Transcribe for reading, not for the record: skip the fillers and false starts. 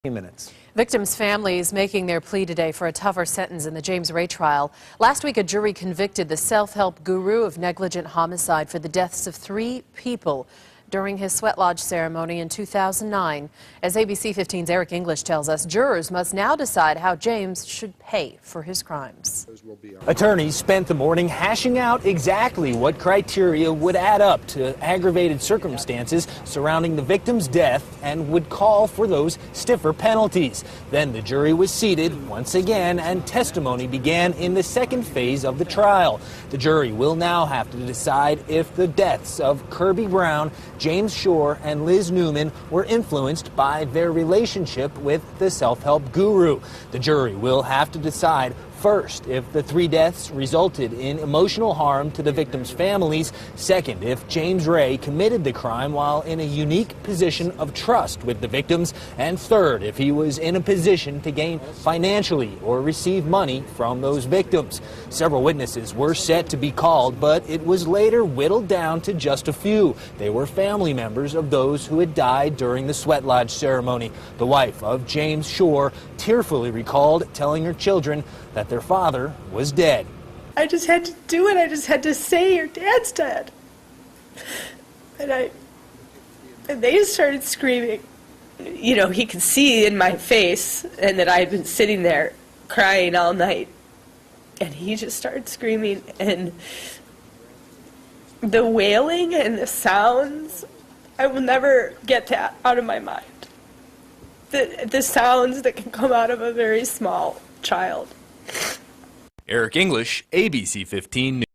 Minutes. Victims' families making their plea today for a tougher sentence in the James Ray trial. Last week, a jury convicted the self-help guru of negligent homicide for the deaths of 3 people during his sweat lodge ceremony in 2009. As ABC 15's Eric English tells us, jurors must now decide how James should pay for his crimes. Attorneys spent the morning hashing out exactly what criteria would add up to aggravated circumstances surrounding the victim's death and would call for those stiffer penalties. Then the jury was seated once again and testimony began in the second phase of the trial. The jury will now have to decide if the deaths of Kirby Brown, James Shore, and Liz Newman were influenced by their relationship with the self-help guru. The jury will have to decide first, if the 3 deaths resulted in emotional harm to the victims' families. Second, if James Ray committed the crime while in a unique position of trust with the victims. And third, if he was in a position to gain financially or receive money from those victims. Several witnesses were set to be called, but it was later whittled down to just a few. They were family members of those who had died during the sweat lodge ceremony. The wife of James Shore tearfully recalled telling her children that their father was dead. I just had to do it. I just had to say, your dad's dead. And they just started screaming. You know, he could see in my face and that I had been sitting there crying all night. And he just started screaming, and the wailing and the sounds, I will never get that out of my mind. The sounds that can come out of a very small child. Eric English, ABC 15 News.